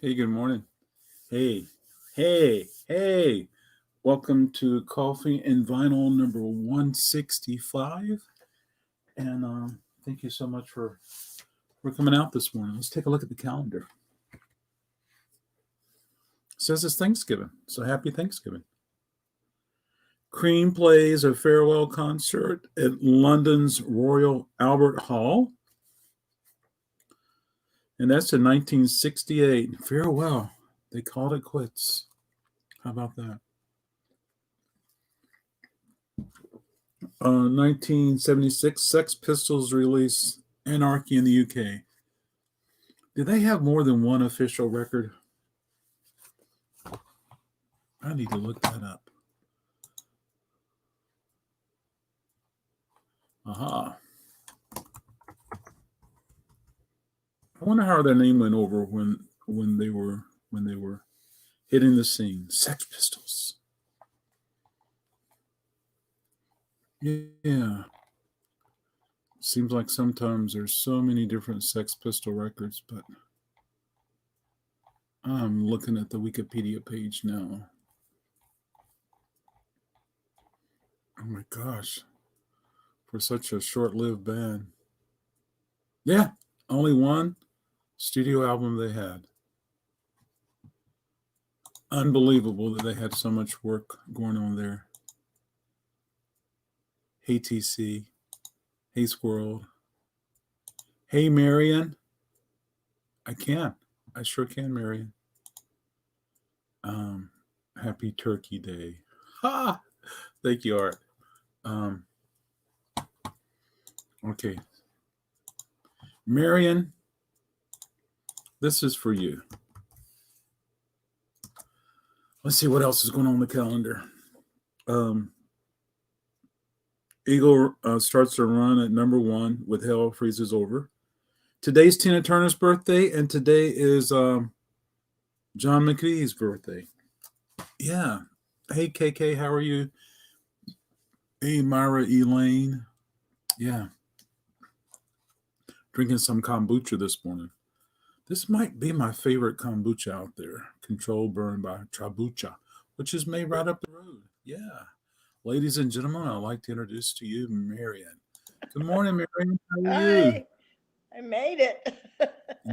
Hey, good morning. Hey, hey. Welcome to Coffee and Vinyl number 165. And thank you so much for coming out this morning. Let's take a look at the calendar. It says it's Thanksgiving, so happy Thanksgiving. Cream plays a farewell concert at London's Royal Albert Hall. And that's in 1968. Farewell. They called it quits. How about that? 1976, Sex Pistols release Anarchy in the UK. Did they have more than one official record? I need to look that up. Aha. I wonder how their name went over when they were hitting the scene. Sex Pistols. Yeah. Seems like sometimes there's so many different Sex Pistol records, but I'm looking at the Wikipedia page now. Oh my gosh. For such a short-lived band. Yeah, only one studio album they had. Unbelievable that they had so much work going on there. Hey TC. Hey Squirrel. Hey Marion. I sure can, Marion. Happy Turkey Day. Ha! Thank you, Art. Okay. Marion, this is for you. Let's see what else is going on the calendar. Eagle starts to run at number 1 with Hell Freezes Over. Today's Tina Turner's birthday, and today is John McVie's birthday. Yeah. Hey, KK, how are you? Hey, Myra Elaine. Yeah. Drinking some kombucha this morning. This might be my favorite kombucha out there. Control Burn by Trabucha, which is made right up the road. Yeah. Ladies and gentlemen, I'd like to introduce to you Marion. Good morning, Marion. How are you? Hi. I made it.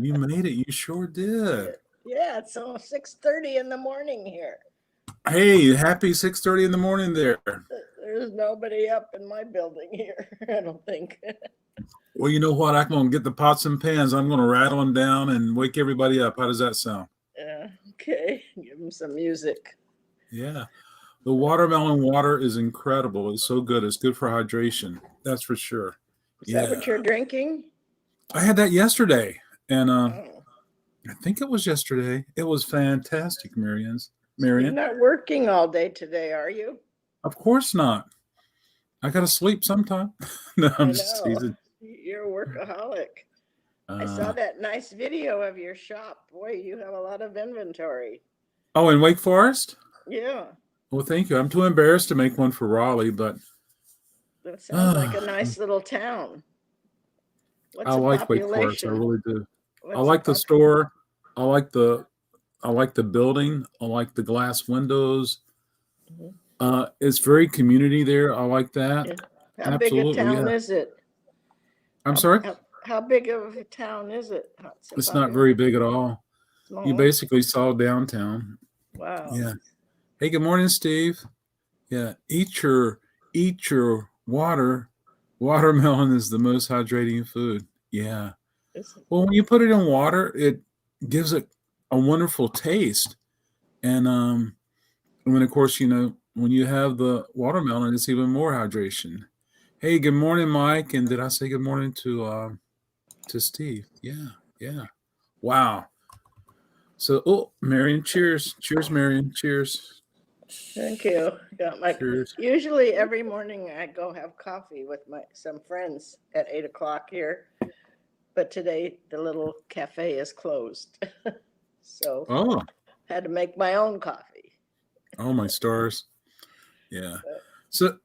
You made it. You sure did. Yeah, it's almost 6:30 in the morning here. Hey, happy 6:30 in the morning there. There's nobody up in my building here, I don't think. Well, you know what? I'm going to get the pots and pans. I'm going to rattle them down and wake everybody up. How does that sound? Yeah, okay. Give them some music. Yeah. The watermelon water is incredible. It's so good. It's good for hydration. That's for sure. Is that what you're drinking? I had that yesterday. And I think it was yesterday. It was fantastic, Marion. You're not working all day today, are you? Of course not. I got to sleep sometime. No, I'm just teasing. You're a workaholic. I saw that nice video of your shop. Boy, you have a lot of inventory. Oh, in Wake Forest? Yeah. Well, thank you. I'm too embarrassed to make one for Raleigh, but that sounds like a nice little town. I like Wake Forest. I really do. I like the store. I like the building. I like the glass windows. Mm-hmm. It's very community there. I like that. Yeah. How big a town is it? I'm sorry? How big of a town is it? It's not very big at all. Small. You basically saw downtown. Wow. Yeah. Hey, good morning, Steve. Yeah. Eat your water. Watermelon is the most hydrating food. Yeah. Well, when you put it in water, it gives it a wonderful taste. And when, of course, when you have the watermelon, it's even more hydration. Hey, good morning, Mike. And did I say good morning to Steve? Yeah. Wow. So, Marion, cheers. Cheers, Marion. Cheers. Thank you. Cheers. Usually every morning I go have coffee with some friends at 8 o'clock here. But today the little cafe is closed. So had to make my own coffee. Oh, my stars. Yeah. So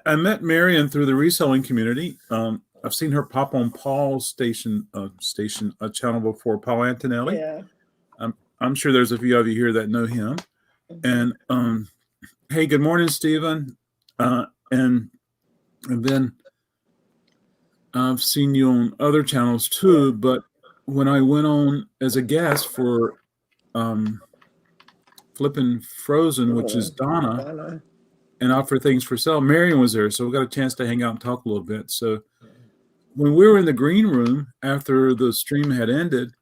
I met Marion through the reselling community. I've seen her pop on Paul's channel before, Paul Antonelli. Yeah. I'm sure there's a few of you here that know him. Mm-hmm. And hey, good morning, Stephen. And then I've seen you on other channels too. But when I went on as a guest for Flippin' Frozen, which is Donna, and Offer Things for Sale, Marion was there. So we got a chance to hang out and talk a little bit. So when we were in the green room after the stream had ended,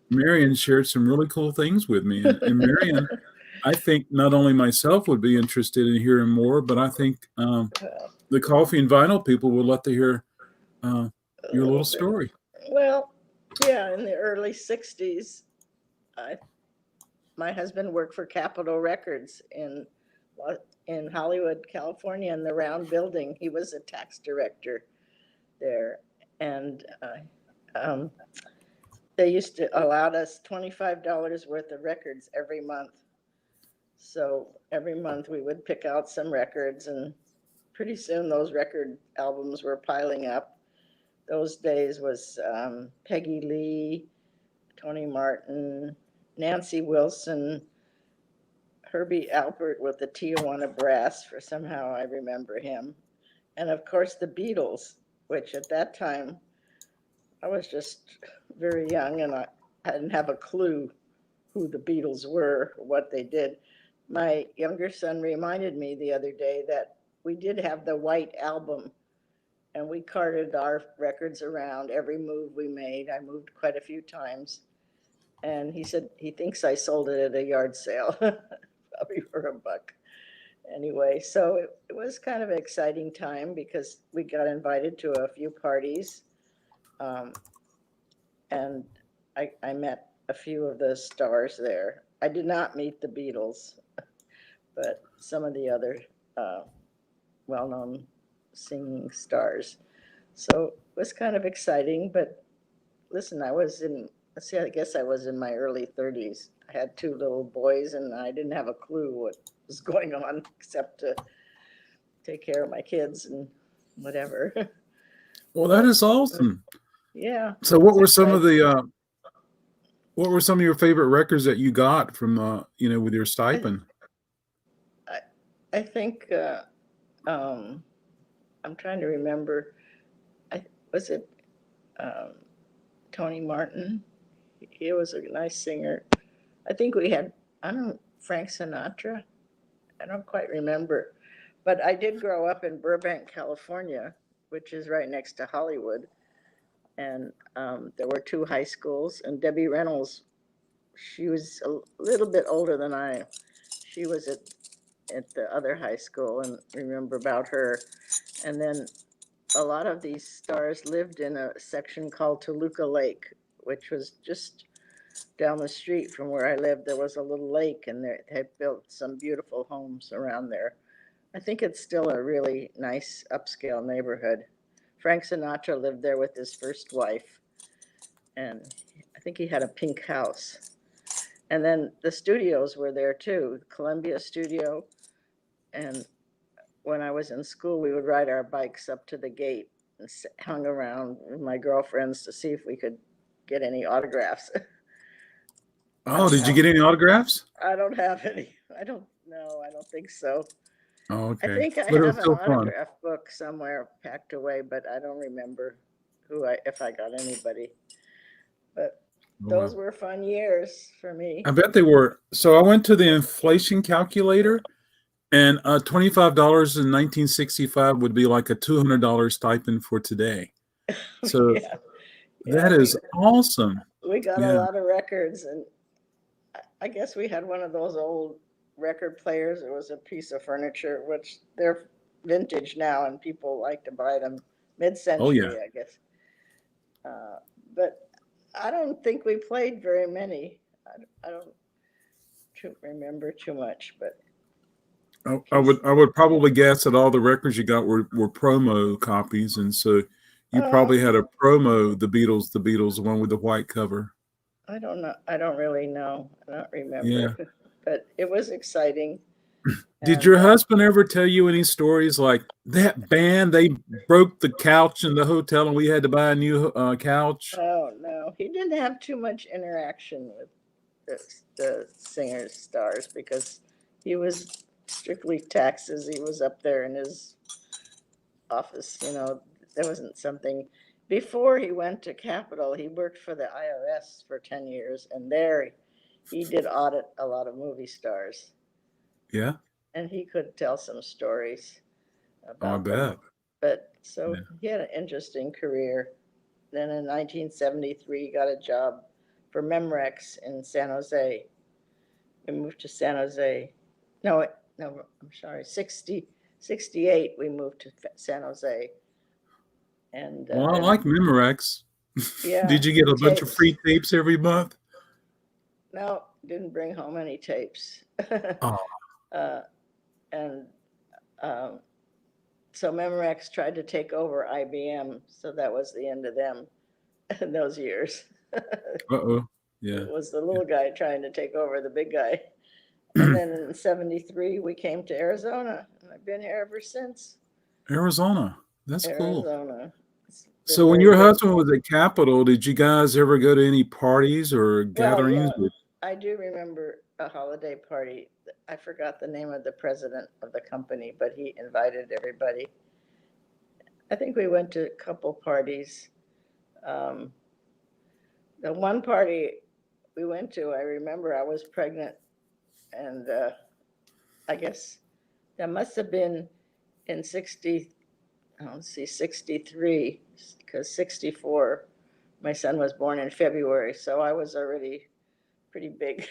Marion shared some really cool things with me. And Marion, I think not only myself would be interested in hearing more, but I think the Coffee and Vinyl people would love to hear your little story. Well, yeah, in the early 60s, my husband worked for Capitol Records in Hollywood, California, in the round building. He was a tax director there. And they used to allow us $25 worth of records every month. So every month we would pick out some records, and pretty soon those record albums were piling up. Those days was Peggy Lee, Tony Martin, Nancy Wilson, Herbie Alpert with the Tijuana Brass, for somehow I remember him. And of course the Beatles, which at that time I was just very young and I didn't have a clue who the Beatles were or what they did. My younger son reminded me the other day that we did have the White Album, and we carted our records around every move we made. I moved quite a few times. And he said he thinks I sold it at a yard sale, probably for $1. Anyway, so it was kind of an exciting time because we got invited to a few parties. And I met a few of the stars there. I did not meet the Beatles, but some of the other well-known singing stars. So it was kind of exciting, but listen, I guess I was in my early 30s. I had 2 little boys and I didn't have a clue what was going on except to take care of my kids and whatever. Well, that is awesome. Yeah. So what were some of your favorite records that you got from with your stipend? I think I'm trying to remember. Was it Tony Martin? He was a nice singer. I think we had, Frank Sinatra. I don't quite remember. But I did grow up in Burbank, California, which is right next to Hollywood. And there were 2 high schools. And Debbie Reynolds, she was a little bit older than I am. She was at the other high school, and remember about her. And then a lot of these stars lived in a section called Toluca Lake, which was just down the street from where I lived. There was a little lake, and they had built some beautiful homes around there. I think it's still a really nice upscale neighborhood. Frank Sinatra lived there with his first wife, and I think he had a pink house. And then the studios were there too, Columbia Studio. And when I was in school, we would ride our bikes up to the gate and hung around with my girlfriends to see if we could get any autographs. Oh, did you get any autographs? I don't have any. I don't think so. Oh, okay. I think I have an autograph book somewhere packed away, but I don't remember if I got anybody. But those were fun years for me. I bet they were. So I went to the inflation calculator, and $25 in 1965 would be like a $200 stipend for today. So that is awesome. We got a lot of records, and I guess we had one of those old record players. It was a piece of furniture, which they're vintage now, and people like to buy them mid-century, I guess. But I don't think we played very many. I don't remember too much, but I would probably guess that all the records you got were promo copies, and so you probably had a promo, the Beatles, the one with the white cover. I don't know. I don't really know. I don't remember. Yeah. But it was exciting. Did And your husband ever tell you any stories like that band, they broke the couch in the hotel and we had to buy a new couch? oh no, he didn't have too much interaction with the singers, stars, because he was strictly taxes. He was up there in his office, there wasn't something. Before he went to Capitol, he worked for the IRS for 10 years, and there he did audit a lot of movie stars. Yeah. And he could tell some stories Oh, I about them. bet. But so Yeah. he had an interesting career. Then in 1973, he got a job for Memorex in San Jose. We moved to San Jose. No, I'm sorry, 68, we moved to San Jose. And Well, I like Memorex. yeah, Did you get a bunch of tapes. free tapes every month? No, didn't bring home any tapes. Oh, And so Memorex tried to take over IBM, so that was the end of them in those years. uh-oh. Yeah. It was the little guy trying to take over the big guy. And then in 73, we came to Arizona, and I've been here ever since. Arizona. That's cool. Arizona. So when your husband was at Capitol, did you guys ever go to any parties or gatherings? Well, yeah, I do remember a holiday party. I forgot the name of the president of the company, but he invited everybody. I think we went to a couple parties. The one party we went to, I remember I was pregnant, and I guess that must have been in 63, because 64, my son was born in February, so I was already pretty big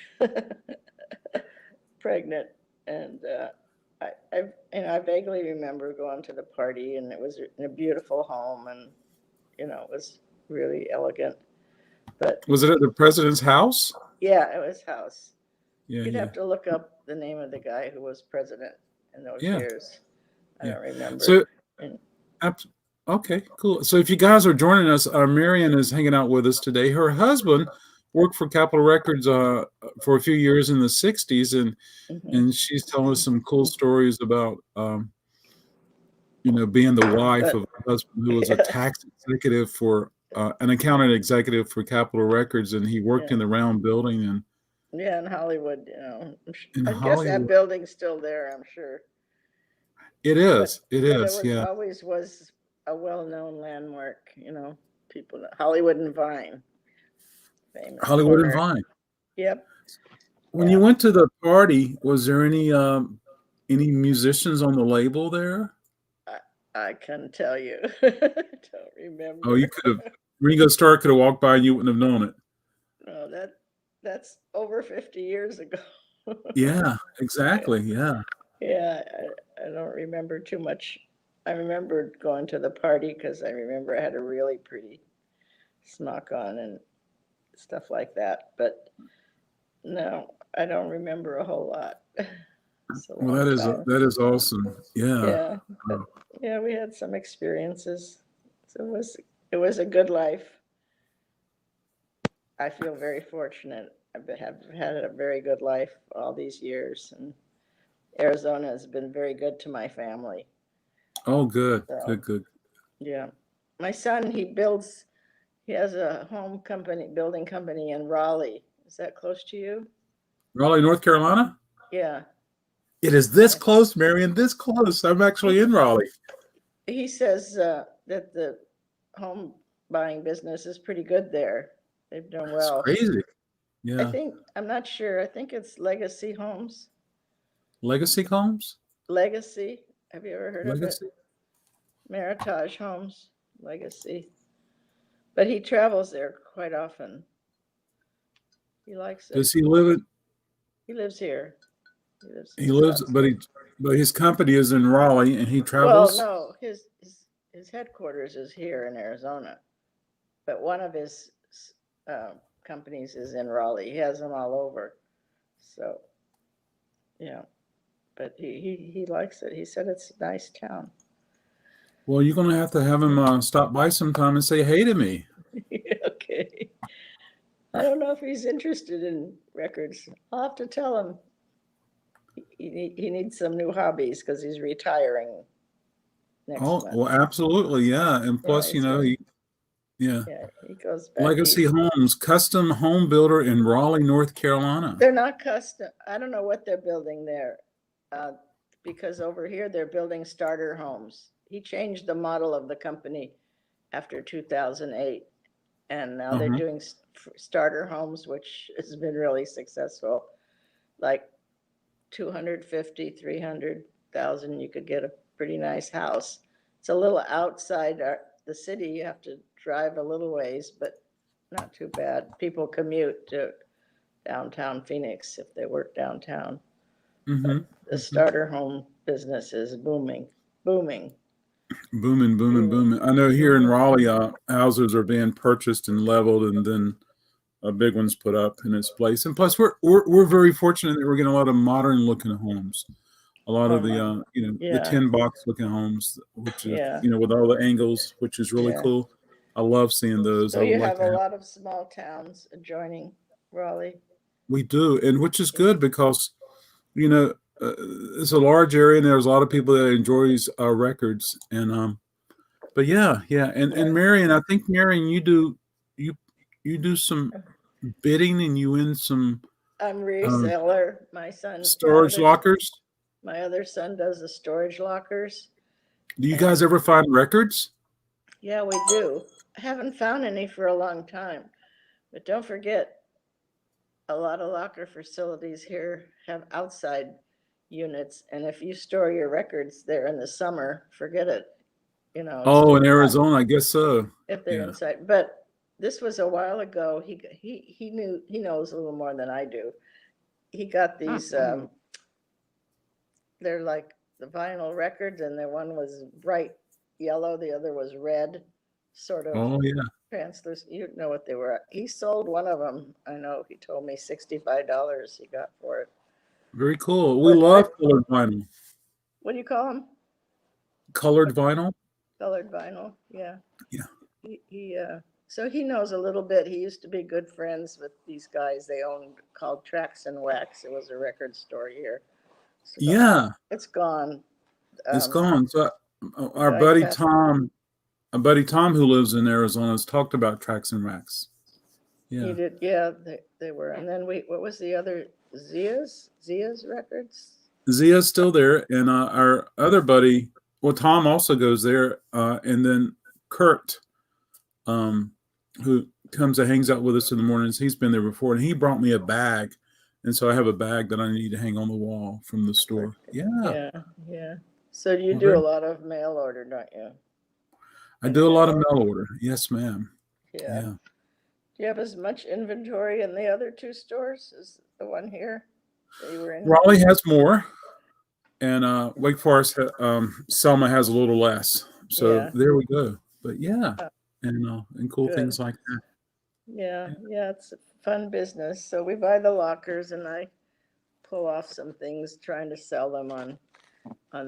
pregnant. And I vaguely remember going to the party, and it was in a beautiful home, and it was really elegant. But was it at the president's house? yeah, it was house. Yeah, You'd have to look up the name of the guy who was president in those years. I don't remember. So, okay, cool. So if you guys are joining us, Marion is hanging out with us today. Her husband worked for Capitol Records for a few years in the 60s, and she's telling us some cool stories about being the wife of a husband who was a tax executive for an accountant executive for Capitol Records, and he worked in the round building and in Hollywood. In I Hollywood. guess that building's still there, I'm sure. It is. But it always was a well-known landmark. People, Hollywood and Vine. Famous Hollywood corner. and Vine. Yep. When you went to the party, was there any musicians on the label there? I couldn't tell you. Don't remember. Oh, you could have. Ringo Starr could have walked by and you wouldn't have known it. No, that's over 50 years ago. Yeah, exactly. Yeah. Yeah, I don't remember too much. I remember going to the party because I remember I had a really pretty smock on and stuff like that. But no, I don't remember a whole lot. Well, that is awesome. Yeah. Yeah, we had some experiences. So it was a good life. I feel very fortunate. I have had a very good life all these years, and Arizona has been very good to my family. Oh, good. So, Good. Yeah. My son, he has a building company in Raleigh. Is that close to you? Raleigh, North Carolina? Yeah. It is this close, Marion, this close. I'm actually in Raleigh. He says that the home buying business is pretty good there. They've done well. It's crazy. Yeah. I'm not sure. I think it's Legacy Homes. Legacy Homes? Legacy. Have you ever heard Legacy? of it? Meritage Homes, Legacy. But he travels there quite often. He likes it. Does he live He lives here. But his company is in Raleigh and he travels? Well, no, his headquarters is here in Arizona. But one of his companies is in Raleigh. He has them all over. So, yeah. But he likes it. He said it's a nice town. Well, you're going to have him stop by sometime and say hey to me. Okay. I don't know if he's interested in records. I'll have to tell him. he needs some new hobbies because he's retiring next month. Well, absolutely, yeah. And plus, he goes back. Legacy Homes, custom home builder in Raleigh, North Carolina. They're not custom. I don't know what they're building there, because over here they're building starter homes. He changed the model of the company after 2008, and now they're doing starter homes, which has been really successful. Like 250, 300,000, you could get a pretty nice house. It's a little outside the city. You have to drive a little ways, but not too bad. People commute to downtown Phoenix if they work downtown. The starter home business is booming. I know here in Raleigh, houses are being purchased and leveled, and then a big one's put up in its place. And plus, we're very fortunate that we're getting a lot of modern looking homes. A lot of the the tin box looking homes, which is with all the angles, which is really cool. I love seeing those. So you have a lot of small towns adjoining Raleigh. We do, and which is good because it's a large area and there's a lot of people that enjoys our records. And but and Marion, I think Marion, you do some bidding and you win some. I'm reseller. My son storage lockers. My other son does the storage lockers. Do you guys ever find records? Yeah, we do. I haven't found any for a long time, but don't forget, a lot of locker facilities here have outside units, and if you store your records there in the summer, forget it. Oh, in Arizona, I guess so. If they're inside, but this was a while ago. He knows a little more than I do. He got these. They're like the vinyl records, and the one was bright yellow, the other was red, sort of. Oh yeah. Translucent. You know what they were. He sold one of them. I know. He told me $65 he got for it. Very cool. We love colored vinyl. What do you call them? Colored vinyl. Colored vinyl. Yeah. Yeah. So he knows a little bit. He used to be good friends with these guys they owned called Tracks and Wax. It was a record store here. So it's gone. It's gone. So our buddy Tom who lives in Arizona has talked about Tracks and Wax. Yeah. He did. Yeah, they were. And then what was the other? Zia's records? Zia's still there. And our other buddy, well, Tom also goes there. And then Kurt, who comes and hangs out with us in the mornings. He's been there before, and he brought me a bag. And so I have a bag that I need to hang on the wall from the store. Yeah. So you do a lot of mail order, don't you? I do a lot of mail order. Yes, ma'am. Yeah. Do you have as much inventory in the other two stores as the one here that you were in? Raleigh has more, and Wake Forest, Selma has a little less. So there we go. But and cool things like that. Yeah, it's a fun business. So we buy the lockers, and I pull off some things trying to sell them on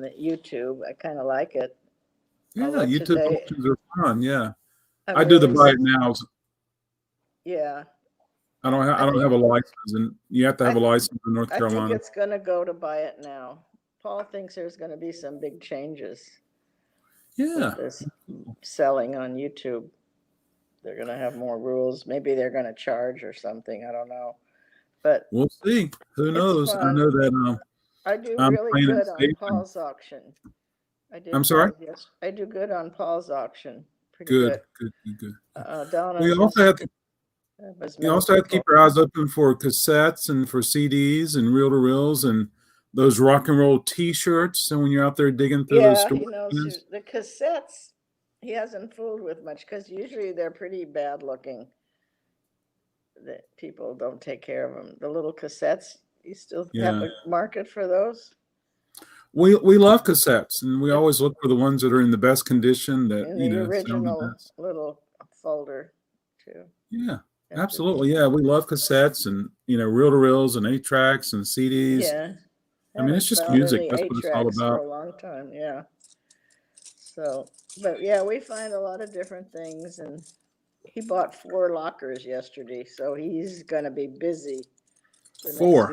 the YouTube. I kind of like it. Yeah, YouTube auctions are fun. Yeah, I do the buy it nows. Yeah. I don't have a license, and you have to have a license in North Carolina. I think it's going to go to buy it now. Paul thinks there's going to be some big changes. Yeah. With this selling on YouTube. They're going to have more rules. Maybe they're going to charge or something. I don't know. But we'll see. Who knows? I know that I do really good on Paul's auction. I'm sorry? I do good on Paul's auction. Pretty good. Donna, we also have to keep our eyes open for cassettes and for CDs and reel-to-reels and those rock and roll T-shirts. And when you're out there digging through those stores, he knows the cassettes. He hasn't fooled with much because usually they're pretty bad looking. That people don't take care of them. The little cassettes, you still have a market for those? We love cassettes, and we always look for the ones that are in the best condition. That in the original little folder too. Yeah, absolutely. Yeah, we love cassettes and reel-to-reels and 8-tracks and CDs. Yeah, I mean it's just music. That's what it's all about. For a long time, yeah. So, but we find a lot of different things, and he bought 4 lockers yesterday, so he's gonna be busy. 4.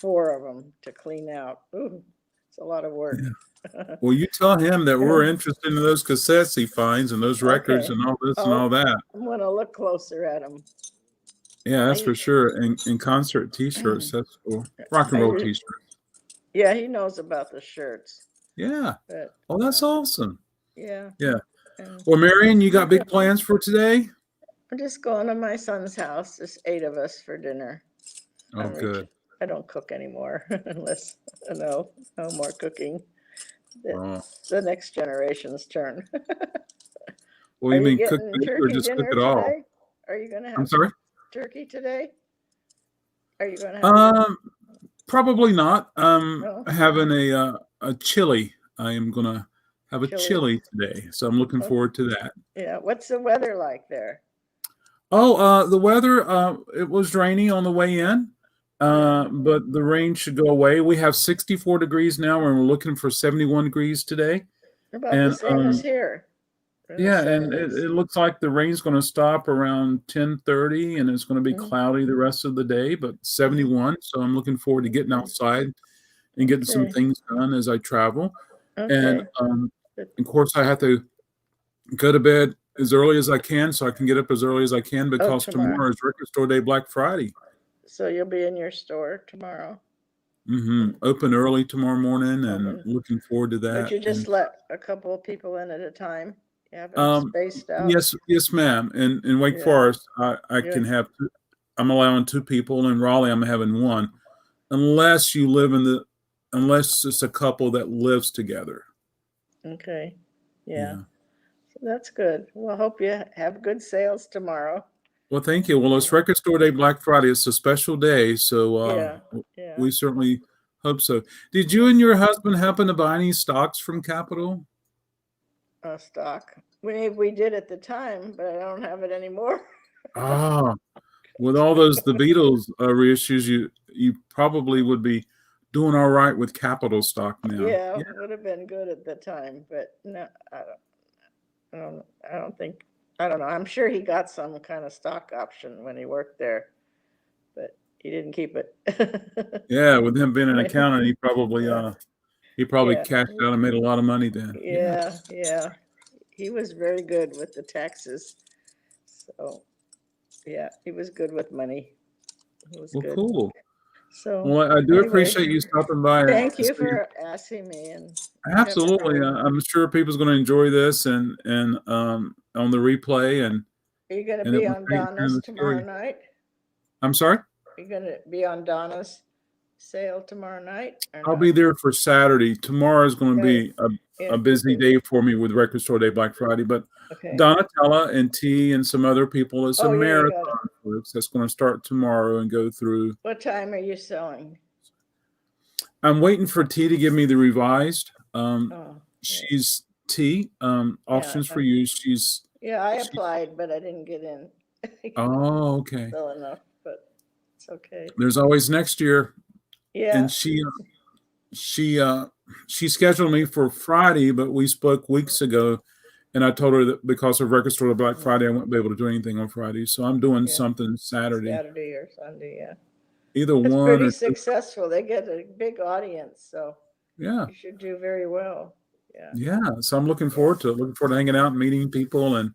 4 of them to clean out. Ooh, it's a lot of work. Yeah. Well, you tell him that we're interested in those cassettes he finds and those records and all this and all that. I'm going to look closer at them. Yeah, that's for sure. And concert T-shirts, that's cool. Rock and roll T-shirts. Yeah, he knows about the shirts. Yeah. But, oh, that's awesome. Yeah. Yeah. Well, Marion, you got big plans for today? I'm just going to my son's house. There's 8 of us for dinner. Oh, good. I don't cook anymore unless, no more cooking. The next generation's turn. Well, you mean cook or just cook it all? Are you going to have I'm sorry? Turkey today? Are you going to have probably not. Having a chili. I am going to have a chili today. So I'm looking forward to that. Yeah. What's the weather like there? Oh, the weather, it was rainy on the way in. But the rain should go away. We have 64 degrees now, and we're looking for 71 degrees today. About the same as here. Yeah, and it looks like the rain's going to stop around 10:30, and it's going to be cloudy the rest of the day, but 71. So I'm looking forward to getting outside and getting some things done as I travel. And of course, I have to go to bed as early as I can so I can get up as early as I can because tomorrow is Record Store Day, Black Friday. So you'll be in your store tomorrow? Open early tomorrow morning and looking forward to that. But you just let a couple of people in at a time? You have it spaced out? Yes, ma'am. In Wake Forest, I can have, I'm allowing 2 people. In Raleigh, I'm having 1. Unless you live unless it's a couple that lives together. Okay. Yeah. So that's good. Well, I hope you have good sales tomorrow. Well, thank you. Well, it's Record Store Day, Black Friday. It's a special day, so we certainly hope so. Did you and your husband happen to buy any stocks from Capitol? Stock. We did at the time, but I don't have it anymore. With all the Beatles reissues, you probably would be doing all right with Capitol stock now. Yeah, it would have been good at the time, but no, I don't think. I don't know. I'm sure he got some kind of stock option when he worked there, but he didn't keep it. Yeah, with him being an accountant, he probably cashed out and made a lot of money then. Yeah. He was very good with the taxes. So, yeah, he was good with money. He was good. Cool. So, well, I do appreciate you stopping by. Thank you for asking me. And absolutely, I'm sure people's going to enjoy this and on the replay. And are you going to be on Donna's tomorrow night? I'm sorry. Are you going to be on Donna's sale tomorrow night? I'll be there for Saturday. Tomorrow is going to be a busy day for me with Record Store Day, Black Friday. But Donna, Tele, and T and some other people. It's a marathon, folks. That's going to start tomorrow and go through. What time are you selling? I'm waiting for T to give me the revised. She's T, Auctions for You. She's I applied, but I didn't get in. Oh, okay. Well enough, but it's okay. There's always next year. Yeah. And she scheduled me for Friday, but we spoke weeks ago, and I told her that because of Record Store Black Friday, I won't be able to do anything on Friday. So I'm doing something Saturday. Saturday or Sunday, yeah. Either it's one. Pretty successful. They get a big audience, so you should do very well. Yeah. So I'm looking forward to it. Looking forward to hanging out and meeting people and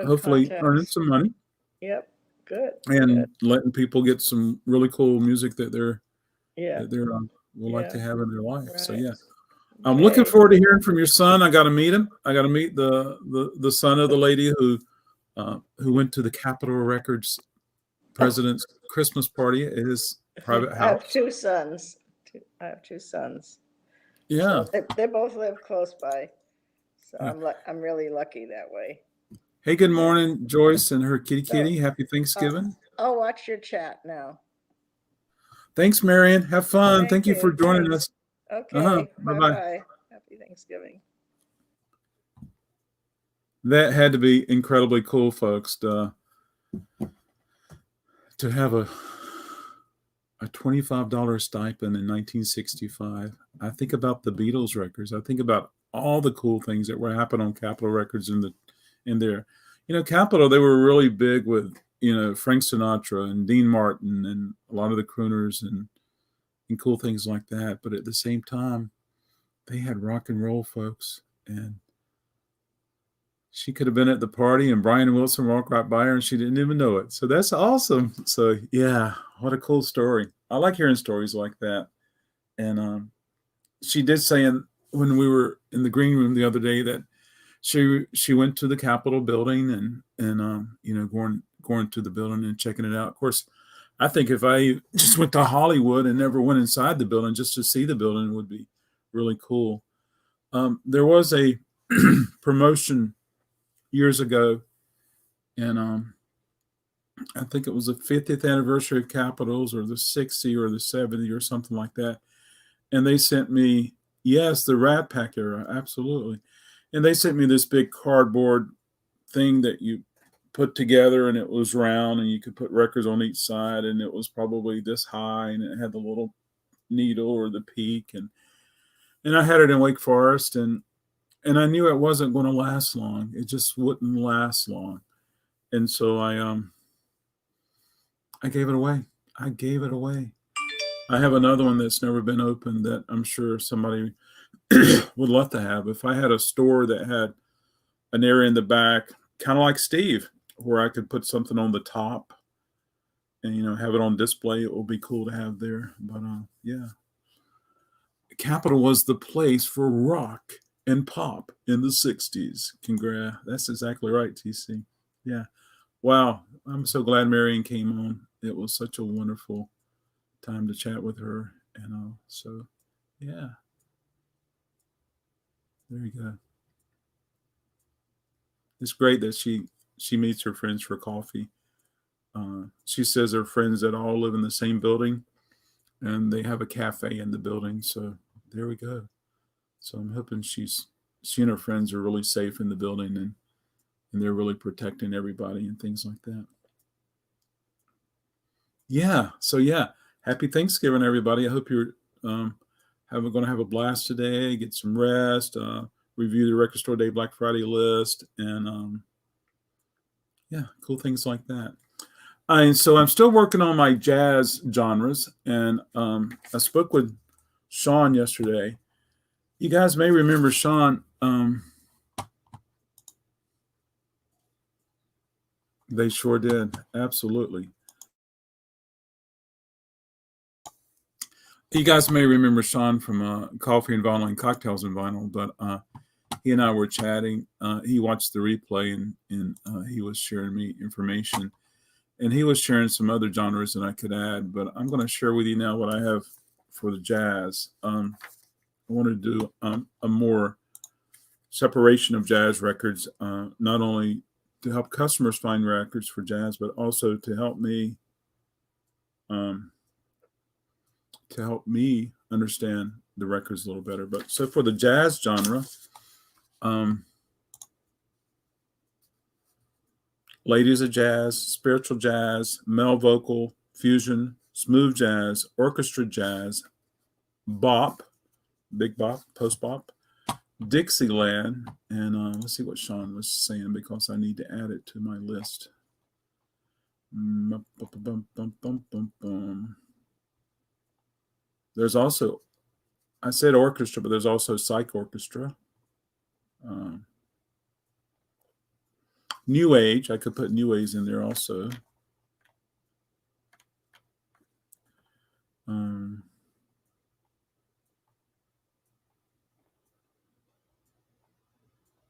hopefully earning some money. Yep. Good. And letting people get some really cool music that they're will like to have in their life. Right. So I'm looking forward to hearing from your son. I got to meet him. I got to meet the son of the lady who went to the Capitol Records president's Christmas party at his private house. I have 2 sons. Yeah. So they both live close by. So I'm really lucky that way. Hey, good morning, Joyce and her kitty. Happy Thanksgiving. I'll watch your chat now. Thanks, Marion. Have fun. Thank you for joining us. Okay. Bye-bye. Happy Thanksgiving. That had to be incredibly cool, folks, to have a $25 stipend in 1965. I think about the Beatles records. I think about all the cool things that were happening on Capitol Records in there. Capitol, they were really big with Frank Sinatra and Dean Martin and a lot of the crooners and cool things like that. But at the same time, they had rock and roll folks, and she could have been at the party and Brian Wilson walked right by her and she didn't even know it. So that's awesome. So yeah, what a cool story. I like hearing stories like that. And she did say when we were in the green room the other day that she went to the Capitol building and going to the building and checking it out. Of course, I think if I just went to Hollywood and never went inside the building just to see the building would be really cool. There was a promotion years ago, and I think it was the 50th anniversary of Capitals or the 60 or the 70 or something like that. And they sent me, yes, the Rat Pack era, absolutely. And they sent me this big cardboard thing that you put together, and it was round, and you could put records on each side, and it was probably this high, and it had the little needle or the peak, and I had it in Wake Forest, and I knew it wasn't going to last long. It just wouldn't last long, and so I gave it away. I gave it away. I have another one that's never been opened that I'm sure somebody would love to have. If I had a store that had an area in the back, kind of like Steve, where I could put something on the top and have it on display, it would be cool to have there. But yeah, Capitol was the place for rock and pop in the 60s. Congrats. That's exactly right, TC. Yeah. Wow. I'm so glad Marion came on. It was such a wonderful time to chat with her. And so, yeah. There you go. It's great that she meets her friends for coffee. She says her friends that all live in the same building, and they have a cafe in the building. So there we go. So I'm hoping she and her friends are really safe in the building, and they're really protecting everybody and things like that. Yeah. So yeah, happy Thanksgiving, everybody. I hope you're going to have a blast today. Get some rest. Review the Record Store Day Black Friday list, and yeah, cool things like that. And so I'm still working on my jazz genres, and I spoke with Sean yesterday. You guys may remember Sean. They sure did. Absolutely. You guys may remember Sean from Coffee and Vinyl and Cocktails and Vinyl, but he and I were chatting. He watched the replay, and he was sharing me information. And he was sharing some other genres that I could add, but I'm going to share with you now what I have for the jazz. I want to do a more separation of jazz records, not only to help customers find records for jazz, but also to help me understand the records a little better. But so for the jazz genre, ladies of jazz, spiritual jazz, male vocal, fusion, smooth jazz, orchestra jazz, bop, big bop, post bop, Dixieland, and let's see what Sean was saying because I need to add it to my list. There's also, I said orchestra, but there's also psych orchestra. New Age, I could put New Age in there also.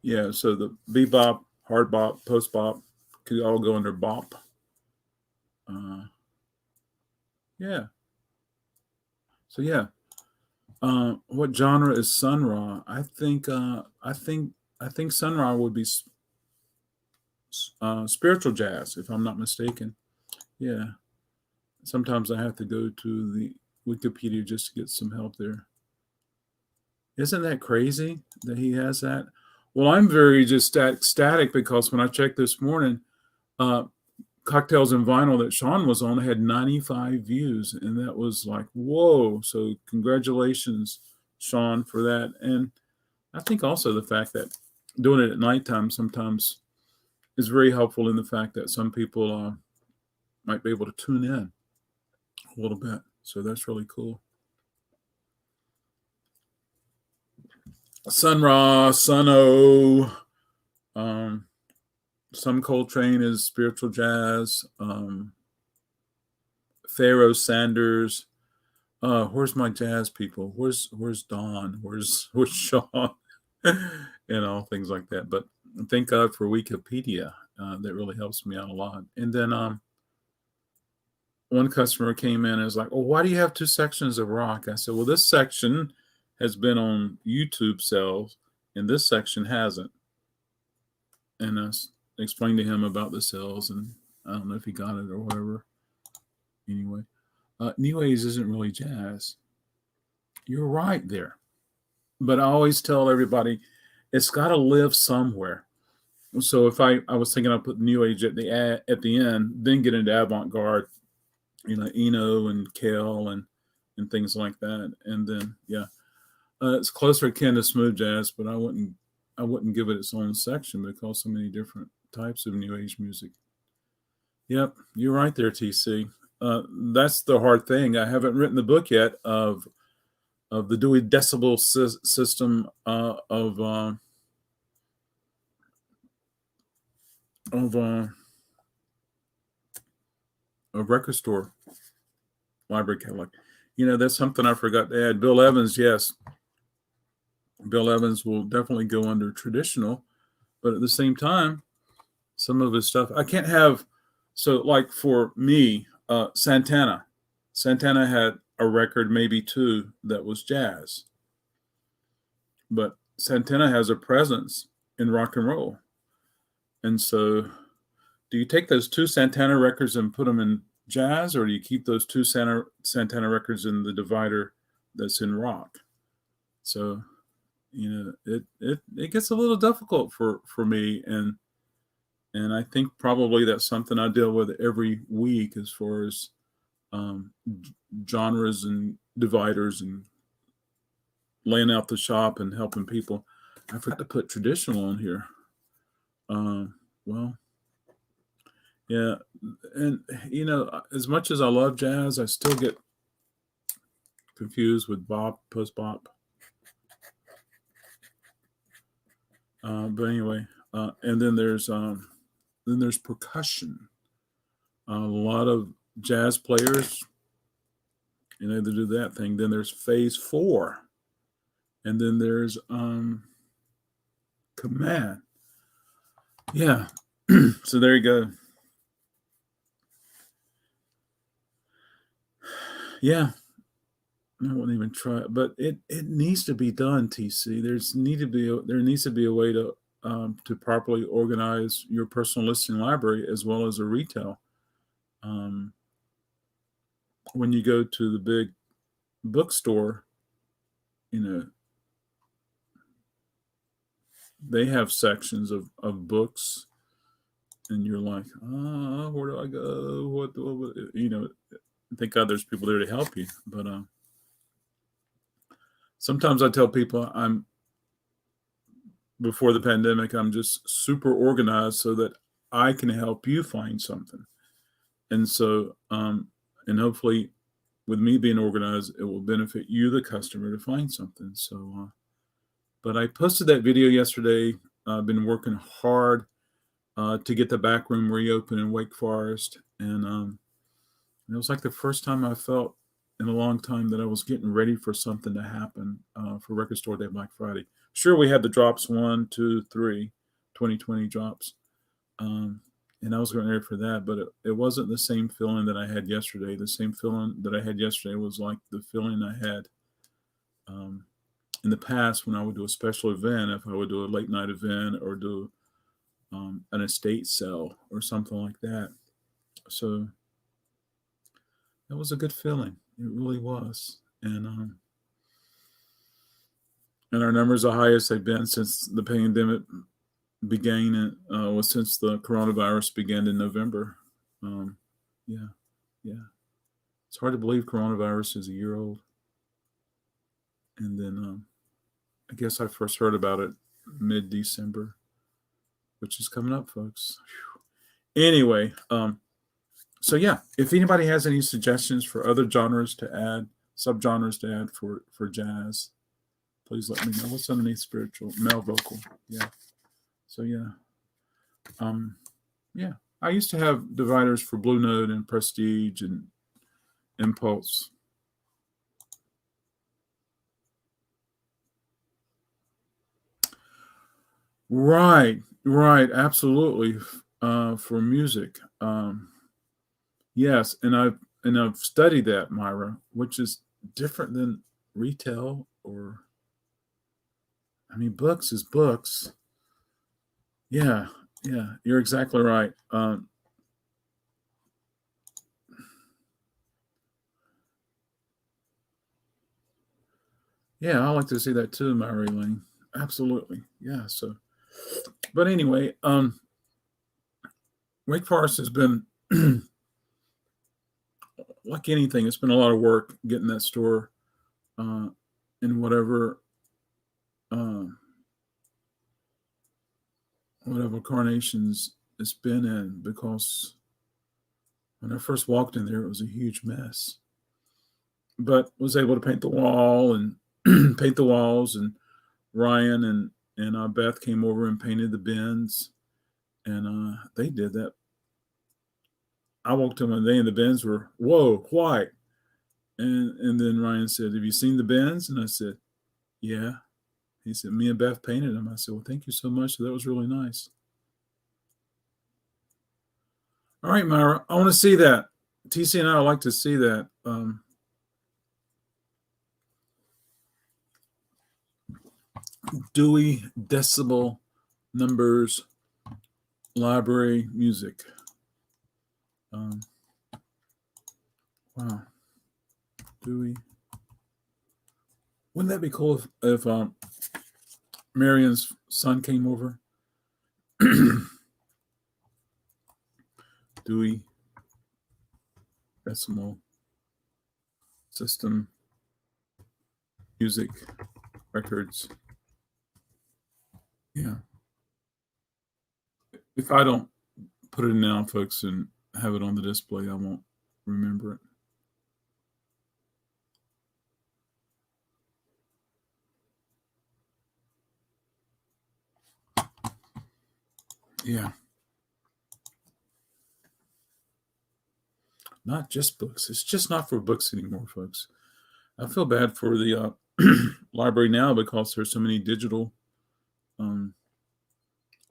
Yeah, so the bebop, hard bop, post bop could all go under bop. Yeah. So yeah. What genre is Sun Ra? I think Sun Ra would be spiritual jazz, if I'm not mistaken. Yeah. Sometimes I have to go to the Wikipedia just to get some help there. Isn't that crazy that he has that? Well, I'm very just ecstatic because when I checked this morning, Cocktails and Vinyl that Sean was on had 95 views, and that was like, whoa. So congratulations, Sean, for that. And I think also the fact that doing it at nighttime sometimes is very helpful in the fact that some people might be able to tune in a little bit. So that's really cool. Sun Ra, Sun O, some Coltrane is spiritual jazz. Pharaoh Sanders. Where's my jazz people? Where's Don? Where's Sean? Things like that. But thank God for Wikipedia. That really helps me out a lot. And then one customer came in and was like, "Oh, why do you have two sections of rock?" I said, "Well, this section has been on YouTube sales, and this section hasn't." And I explained to him about the sales, and I don't know if he got it or whatever. Anyway, New Age isn't really jazz. You're right there. But I always tell everybody, it's got to live somewhere. So if I was thinking I'd put New Age at the end, then get into avant-garde, Eno and Kale and things like that. And then, it's closer akin to smooth jazz, but I wouldn't give it its own section because so many different types of New Age music. Yep, you're right there, TC. That's the hard thing. I haven't written the book yet of the Dewey Decibel system of record store library catalog. That's something I forgot to add. Bill Evans, yes. Bill Evans will definitely go under traditional, but at the same time, some of his stuff I can't have. So like for me, Santana had a record, maybe two, that was jazz. But Santana has a presence in rock and roll. And so do you take those two Santana records and put them in jazz, or do you keep those two Santana records in the divider that's in rock? So, it gets a little difficult for me, and I think probably that's something I deal with every week as far as genres and dividers and laying out the shop and helping people. I forgot to put traditional on here. Well, yeah. And, as much as I love jazz, I still get confused with bop, post-bop. But anyway, and then there's percussion. A lot of jazz players, they do that thing. Then there's phase 4. And then there's command. Yeah. So there you go. Yeah. I wouldn't even try it, but it needs to be done, TC. There needs to be a way to properly organize your personal listing library as well as a retail. When you go to the big bookstore, they have sections of books, and you're like, where do I go? What thank God there's people there to help you. But sometimes I tell people before the pandemic, I'm just super organized so that I can help you find something. And so, and hopefully with me being organized, it will benefit you, the customer, to find something. So, but I posted that video yesterday. I've been working hard to get the back room reopened in Wake Forest. And it was like the first time I felt in a long time that I was getting ready for something to happen for Record Store Day Black Friday. Sure, we had the drops 1, 2, 3, 2020 drops. And I was getting ready for that, but it wasn't the same feeling that I had yesterday. The same feeling that I had yesterday was like the feeling I had in the past when I would do a special event, if I would do a late night event or do an estate sale or something like that. So that was a good feeling. It really was. And our numbers are highest they've been since the pandemic began, since the coronavirus began in November. Yeah. It's hard to believe coronavirus is a year old. And then I guess I first heard about it mid-December, which is coming up, folks. Whew. Anyway, So yeah, if anybody has any suggestions for other genres to add, subgenres to add for jazz, please let me know. What's underneath spiritual? Male vocal. Yeah. So yeah. Yeah. I used to have dividers for Blue Note and Prestige and Impulse. Right. Absolutely. For music. Yes, and I've studied that, Myra, which is different than retail or, I mean, books is books. Yeah, you're exactly right. Yeah, I like to see that too, Myra Elaine. Absolutely. Yeah. So, but anyway, Wake Forest has been like anything. It's been a lot of work getting that store in uh, whatever carnations it's been in, because when I first walked in there, it was a huge mess. But was able to paint the wall and paint the walls, and Ryan and Beth came over and painted the bins, and they did that. I walked in one day and the bins were white, and then Ryan said, "Have you seen the bins?" And I said, "Yeah." He said, "Me and Beth painted them." I said, "Well, thank you so much. That was really nice." All right, Myra, I want to see that. TC and I would like to see that. Dewey Decibel Numbers Library Music. Wow. Dewey. Wouldn't that be cool if Marion's son came over? Dewey Decimal System Music Records. Yeah. If I don't put it in now, folks, and have it on the display, I won't remember it. Yeah. Not just books. It's just not for books anymore, folks. I feel bad for the library now because there's so many digital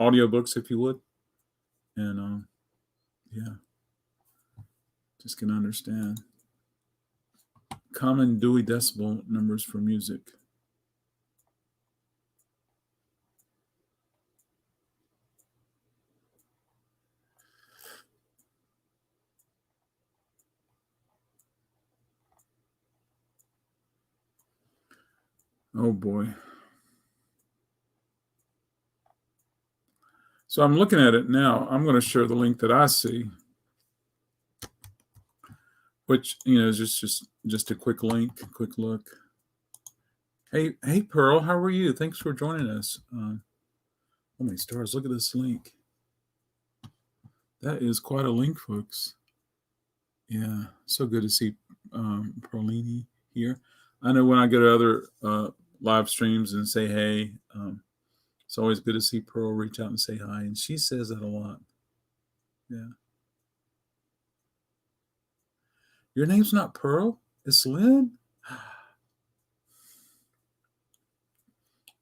audiobooks, if you would. And yeah, just can understand. Common Dewey Decibel Numbers for Music. Oh boy. So I'm looking at it now. I'm going to share the link that I see, which is just a quick link, a quick look. Hey, Pearl, how are you? Thanks for joining us. Oh my stars! Look at this link. That is quite a link, folks. Yeah, so good to see Perlini here. I know when I go to other live streams and say hey, it's always good to see Pearl reach out and say hi, and she says that a lot. Yeah. Your name's not Pearl, it's Lynn?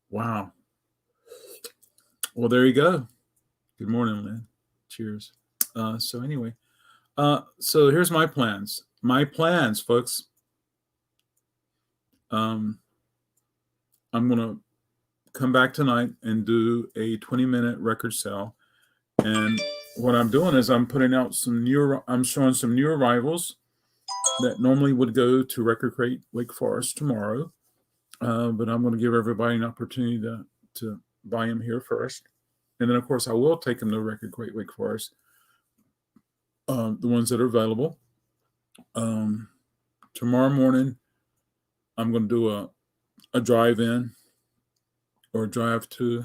Wow. Well, there you go. Good morning, Lynn. Cheers. So anyway, so here's my plans. My plans, folks. I'm going to come back tonight and do a 20-minute record sale. And what I'm doing is I'm putting out I'm showing some new arrivals that normally would go to RecordKrate Wake Forest tomorrow. But I'm going to give everybody an opportunity to buy them here first. And then, of course, I will take them to RecordKrate Wake Forest, the ones that are available. Tomorrow morning, I'm going to do a drive-in or a drive-to.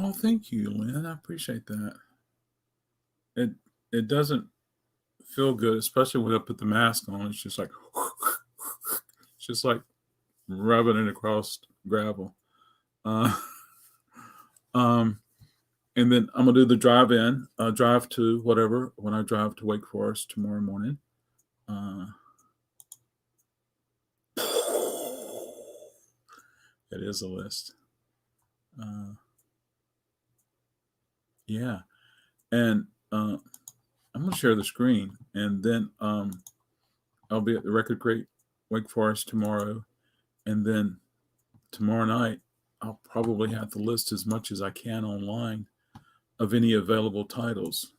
Oh, thank you, Lynn. I appreciate that. It doesn't feel good, especially when I put the mask on. It's just like it's just like rubbing it across gravel. Uh, um, and then I'm gonna do the drive to whatever when I drive to Wake Forest tomorrow morning. It is a list. Yeah, and I'm gonna share the screen, and then I'll be at the RecordKrate Wake Forest tomorrow, and then tomorrow night I'll probably have to list as much as I can online of any available titles.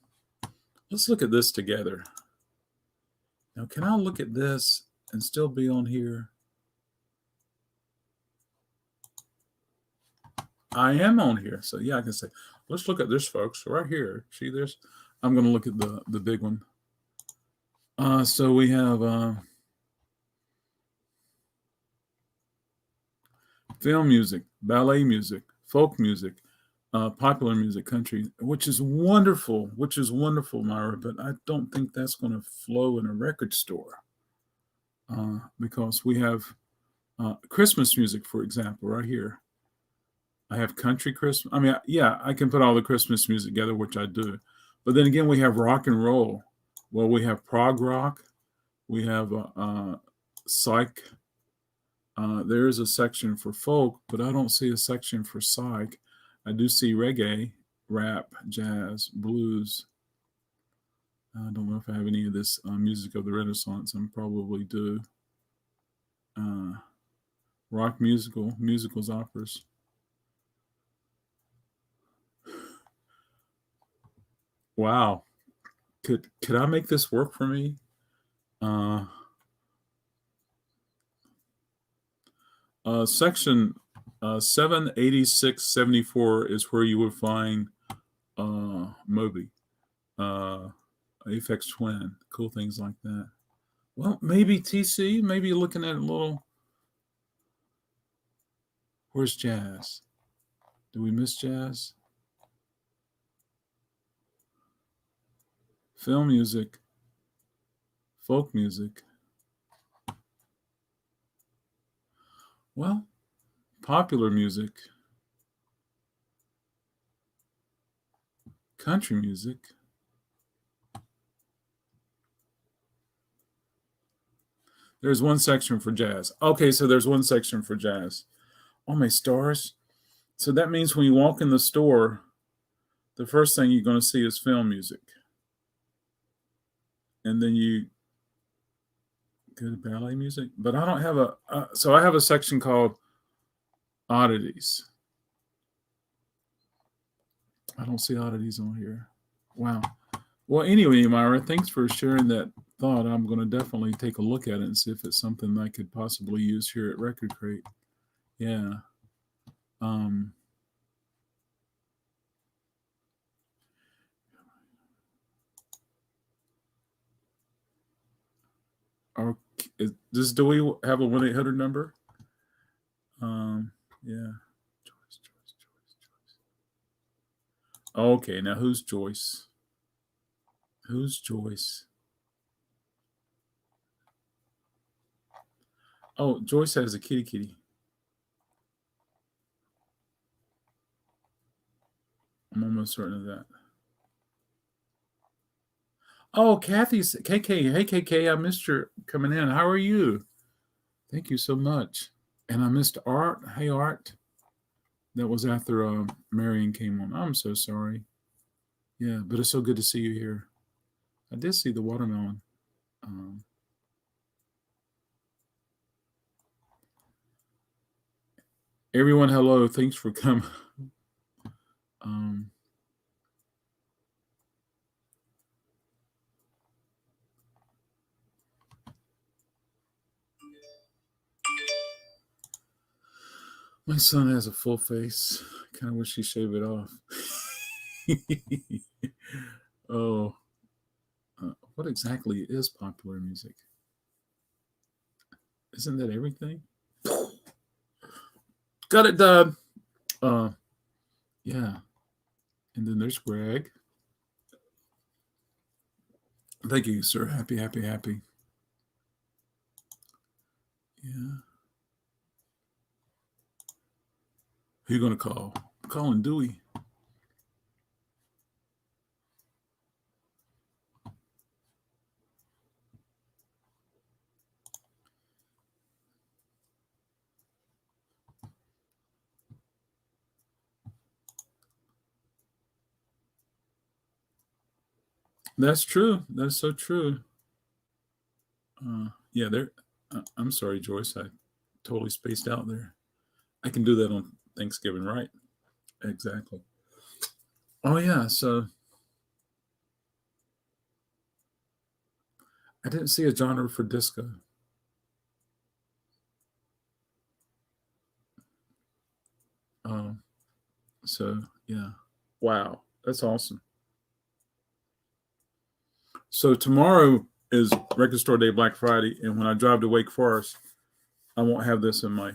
Let's look at this together. Now, can I look at this and still be on here? I am on here. So yeah, I can say, let's look at this, folks. Right here. See this? I'm going to look at the big one. So we have film music, ballet music, folk music, popular music, country, which is wonderful, Myra, but I don't think that's going to flow in a record store because we have Christmas music, for example, right here. I have country Christmas. I mean, yeah, I can put all the Christmas music together, which I do. But then again, we have rock and roll. Well, we have prog rock. We have psych. There is a section for folk, but I don't see a section for psych. I do see reggae, rap, jazz, blues. I don't know if I have any of this music of the Renaissance. I probably do. Rock musicals, operas. Wow. Could I make this work for me? Section 78674 is where you would find Moby, Aphex Twin, cool things like that. Well, maybe TC, maybe looking at a little. Where's jazz? Do we miss jazz? Film music, folk music. Well, popular music, country music. There's one section for jazz. Okay, so there's one section for jazz. Oh, my stars. So that means when you walk in the store, the first thing you're going to see is film music. And then you go to ballet music. But I don't have so I have a section called oddities. I don't see oddities on here. Wow. Well, anyway, Myra, thanks for sharing that thought. I'm going to definitely take a look at it and see if it's something I could possibly use here at RecordKrate. Yeah. Do we have a 1-800 number? Yeah. Joyce. Okay, now who's Joyce? Who's Joyce? Oh, Joyce has a kitty. I'm almost certain of that. Oh, Kathy's KK. Hey, KK, I missed your coming in. How are you? Thank you so much. And I missed Art. Hey, Art. That was after Marion came on. I'm so sorry. Yeah, but it's so good to see you here. I did see the watermelon. Everyone, hello. Thanks for coming. My son has a full face. I kind of wish he shaved it off. Oh, what exactly is popular music? Isn't that everything? Got it done. Yeah. And then there's Greg. Thank you, sir. Happy. Yeah. Who you going to call? I'm calling Dewey. That's true. That's so true. Yeah, there. I'm sorry, Joyce. I totally spaced out there. I can do that on Thanksgiving, right? Exactly. Oh yeah. So I didn't see a genre for disco. So yeah. Wow, that's awesome. So tomorrow is Record Store Day, Black Friday, and when I drive to Wake Forest, I won't have this in my.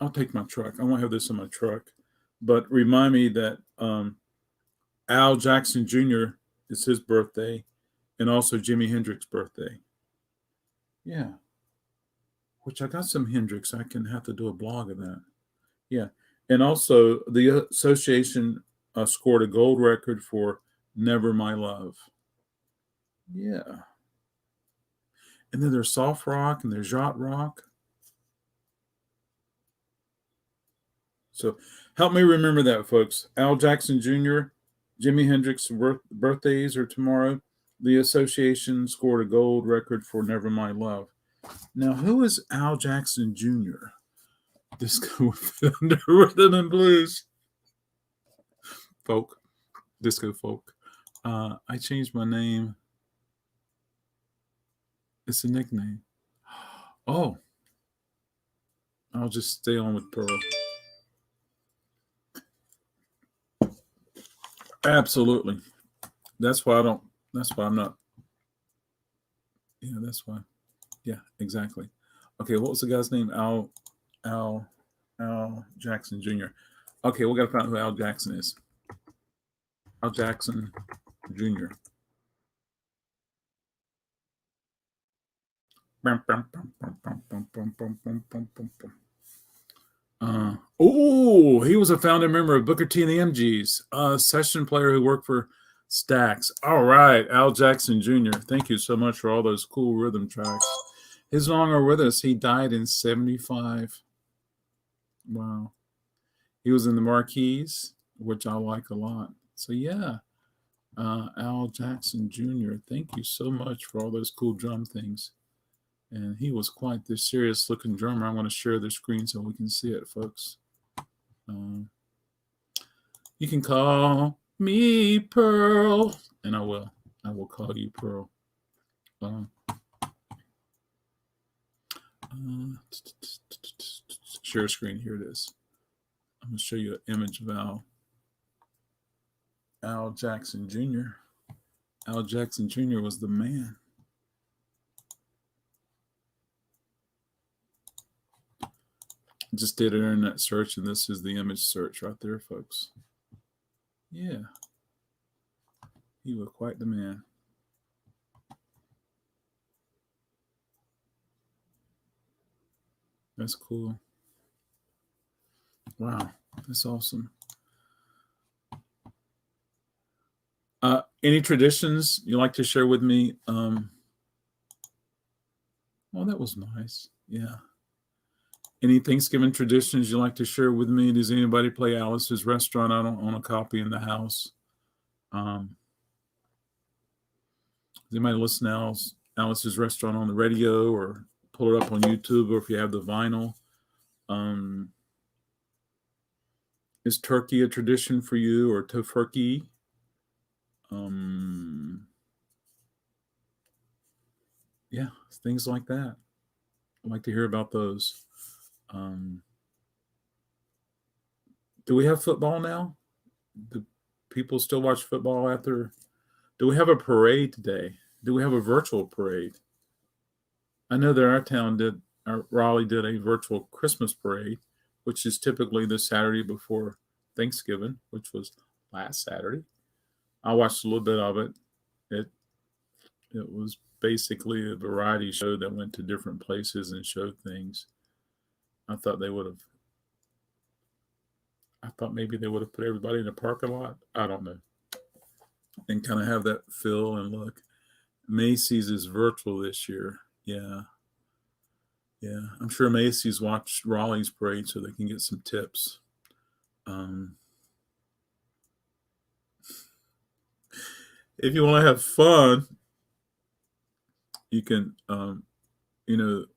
I'll take my truck. I won't have this in my truck, but remind me that Al Jackson Jr. is his birthday, and also Jimi Hendrix's birthday. Yeah, which I got some Hendrix. I can have to do a blog of that. Yeah, and also the association scored a gold record for "Never My Love." Yeah. And then there's soft rock and there's yacht rock. So help me remember that, folks. Al Jackson Jr., Jimi Hendrix's birthdays are tomorrow. The association scored a gold record for Never My Love. Now, who is Al Jackson Jr.? Disco under rhythm and blues. Folk. Disco folk. I changed my name. It's a nickname. Oh. I'll just stay on with Pearl. Absolutely. That's why I'm not. Yeah, that's why. Yeah, exactly. Okay, what was the guy's name? Al Jackson Jr. Okay, we got to find out who Al Jackson is. Al Jackson Jr. Oh, he was a founding member of Booker T and the MGs, a session player who worked for Stax. All right, Al Jackson Jr. Thank you so much for all those cool rhythm tracks. He's no longer with us. He died in 1975. Wow. He was in the Marquis, which I like a lot. So yeah, Al Jackson Jr. Thank you so much for all those cool drum things. And he was quite the serious looking drummer. I want to share the screen so we can see it, folks. You can call me Pearl, and I will. I will call you Pearl. Share screen. Here it is. I'm going to show you an image of Al Jackson Jr. Al Jackson Jr. was the man. Just did an internet search, and this is the image search right there, folks. Yeah. He was quite the man. That's cool. Wow, that's awesome. Any traditions you like to share with me? Oh, that was nice. Yeah. Any Thanksgiving traditions you like to share with me? Does anybody play Alice's Restaurant? I don't own a copy in the house. Does anybody listen to Alice's Restaurant on the radio or pull it up on YouTube, or if you have the vinyl? Is turkey a tradition for you, or tofurkey? Yeah, things like that. I'd like to hear about those. Do we have football now? Do people still watch football after? Do we have a parade today? Do we have a virtual parade? I know that our town Raleigh did a virtual Christmas parade. which is typically the Saturday before Thanksgiving, which was last Saturday. I watched a little bit of it. It was basically a variety show that went to different places and showed things. I thought maybe they would have put everybody in a parking lot. I don't know. And kind of have that feel and look. Macy's is virtual this year. Yeah. Yeah. I'm sure Macy's watched Raleigh's parade so they can get some tips. If you want to have fun, you can, the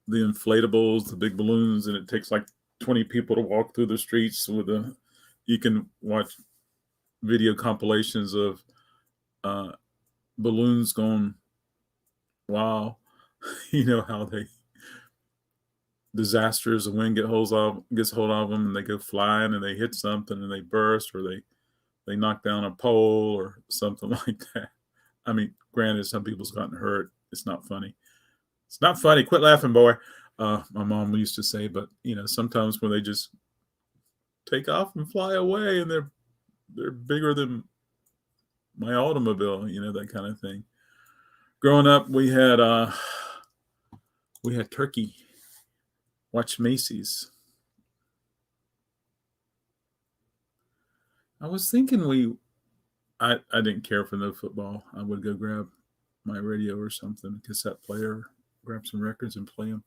inflatables, the big balloons, and it takes like 20 people to walk through the streets with them. You can watch video compilations of balloons going, wow. You know how disasters, the wind gets hold of them and they go flying and they hit something and they burst, or they knock down a pole or something like that. I mean, granted, some people's gotten hurt. It's not funny. It's not funny. Quit laughing, boy. My mom used to say, but sometimes when they just take off and fly away and they're bigger than my automobile, that kind of thing. Growing up, we had turkey. Watch Macy's. I was thinking I didn't care for no football. I would go grab my radio or something, cassette player, grab some records and play them.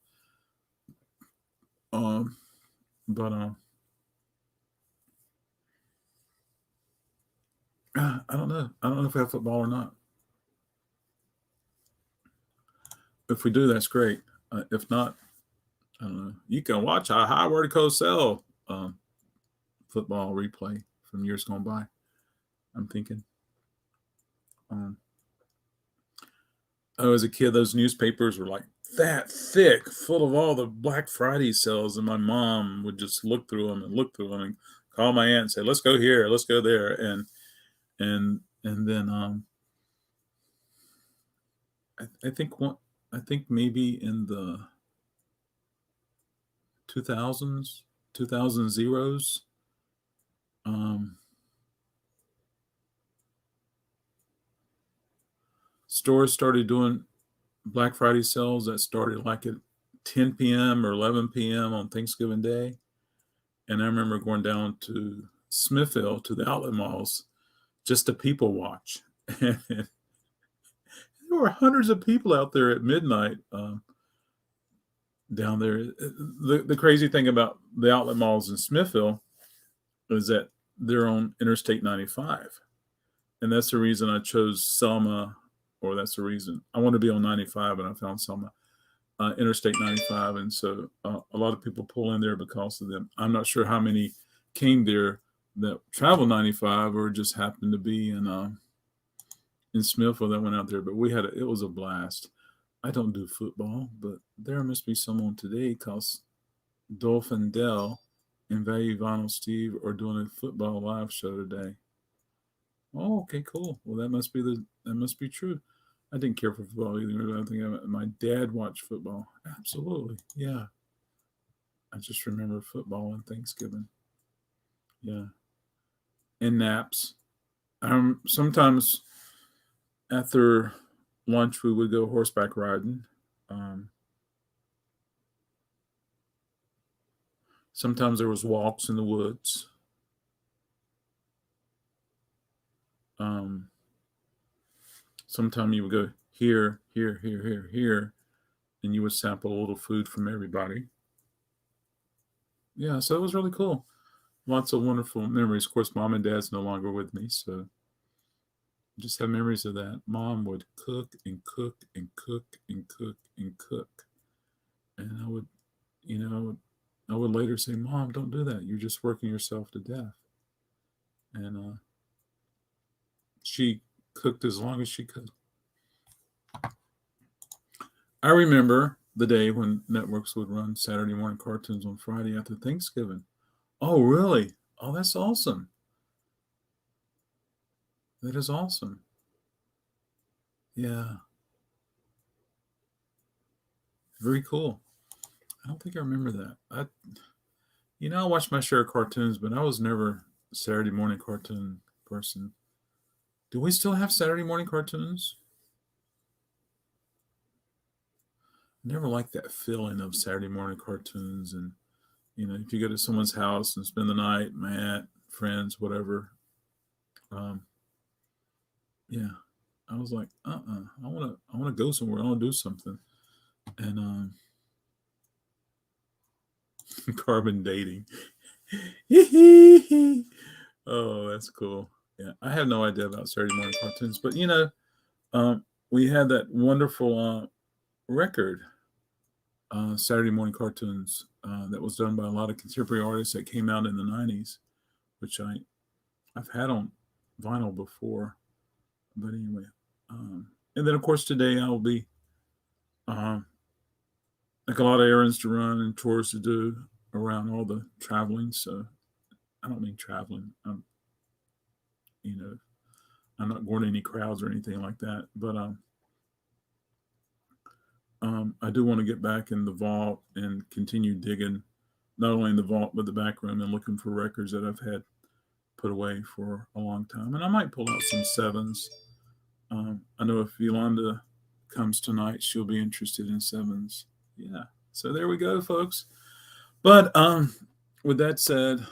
I don't know. I don't know if we have football or not. If we do, that's great. If not, I don't know. You can watch a Howard Cosell football replay from years gone by. I'm thinking. As a kid, those newspapers were like that thick, full of all the Black Friday sales, and my mom would just look through them and call my aunt and say, "Let's go here, let's go there," and then I think maybe in the 2000s, 2000s, stores started doing Black Friday sales that started like at 10 p.m. or 11 p.m. on Thanksgiving Day. And I remember going down to Smithville to the outlet malls just to people watch. And there were hundreds of people out there at midnight down there. The crazy thing about the outlet malls in Smithville is that they're on Interstate 95. And that's the reason I chose Selma, or that's the reason I want to be on 95, and I found Selma, Interstate 95. And so a lot of people pull in there because of them. I'm not sure how many came there that traveled 95 or just happened to be in Smithville that went out there, but it was a blast. I don't do football, but there must be someone today because Dolphin Dell and Value Vinyl Steve are doing a football live show today. Oh, okay, cool. Well, that must be true. I didn't care for football either. I think my dad watched football. Absolutely, yeah. I just remember football and Thanksgiving. Yeah, and naps. Sometimes after lunch we would go horseback riding. Sometimes there was walks in the woods. Sometimes you would go here, and you would sample a little food from everybody. Yeah, so it was really cool. Lots of wonderful memories. Of course, Mom and Dad's no longer with me, so just have memories of that. Mom would cook and cook and cook and cook and cook. And I would later say, "Mom, don't do that. You're just working yourself to death." And she cooked as long as she could. I remember the day when networks would run Saturday morning cartoons on Friday after Thanksgiving. Oh, really? Oh, that's awesome. That is awesome. Yeah. Very cool. I don't think I remember that. I watch my share of cartoons, but I was never a Saturday morning cartoon person. Do we still have Saturday morning cartoons? Never liked that feeling of Saturday morning cartoons. And, if you go to someone's house and spend the night, Matt, friends, whatever. Yeah. I was like, I want to go somewhere. I want to do something. And carbon dating. Oh, that's cool. Yeah, I have no idea about Saturday morning cartoons, but we had that wonderful record, Saturday morning cartoons, that was done by a lot of contemporary artists that came out in the '90s, which I've had on vinyl before, but anyway. And then of course today I'll be like a lot of errands to run and chores to do around all the traveling. So I don't mean traveling. I'm not going to any crowds or anything like that. But I do want to get back in the vault and continue digging, not only in the vault but the back room, and looking for records that I've had put away for a long time. And I might pull out some sevens. I know if Yolanda comes tonight, she'll be interested in sevens. Yeah. So there we go, folks. But with that said,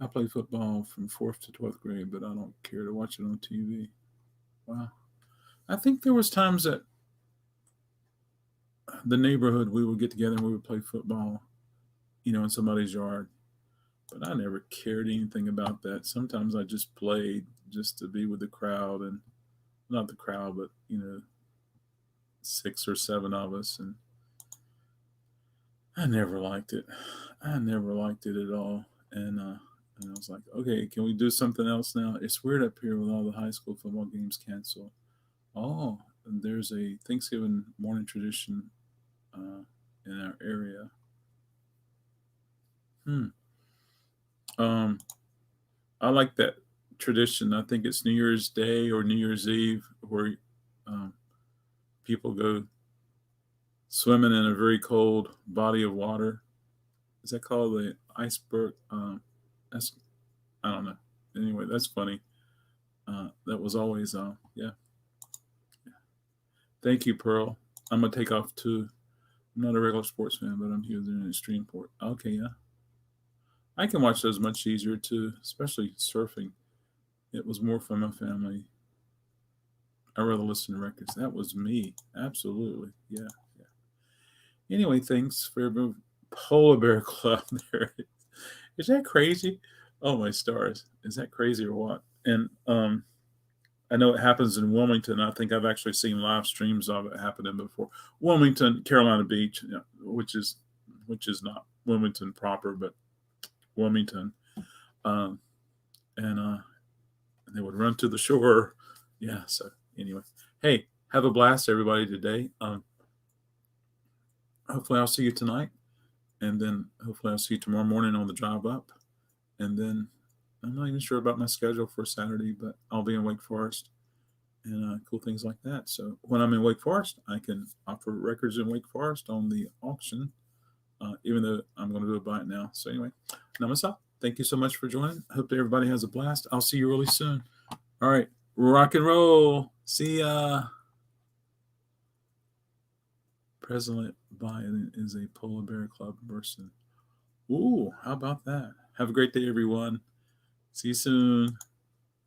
I played football from 4th to 12th grade, but I don't care to watch it on TV. Wow. I think there was times that the neighborhood, we would get together and we would play football, in somebody's yard. But I never cared anything about that. Sometimes I just played just to be with the crowd, and not the crowd, but, 6 or 7 of us. And I never liked it. I never liked it at all. And I was like, okay, can we do something else now? It's weird up here with all the high school football games canceled. Oh, and there's a Thanksgiving morning tradition in our area. I like that tradition. I think it's New Year's Day or New Year's Eve where people go swimming in a very cold body of water. Is that called the iceberg? I don't know. Anyway, that's funny. That was always, yeah. Thank you, Pearl. I'm going to take off too. I'm not a regular sports fan, but I'm here doing an extreme port. Okay, yeah. I can watch those much easier too, especially surfing. It was more for my family. I'd rather listen to records. That was me. Absolutely. Yeah. Anyway, thanks for everyone. Polar Bear Club there. Is that crazy? Oh, my stars. Is that crazy or what? And I know it happens in Wilmington. I think I've actually seen live streams of it happening before. Wilmington, Carolina Beach, which is not Wilmington proper, but Wilmington. And they would run to the shore. Yeah. So anyway, hey, have a blast, everybody, today. Hopefully I'll see you tonight. And then hopefully I'll see you tomorrow morning on the drive up. And then I'm not even sure about my schedule for Saturday, but I'll be in Wake Forest and cool things like that. So when I'm in Wake Forest, I can offer records in Wake Forest on the auction, even though I'm going to do a buy it now. So anyway, namaste. Thank you so much for joining. Hope everybody has a blast. I'll see you really soon. All right. Rock and roll. See ya. President Biden is a Polar Bear Club person. Ooh, how about that? Have a great day, everyone. See you soon.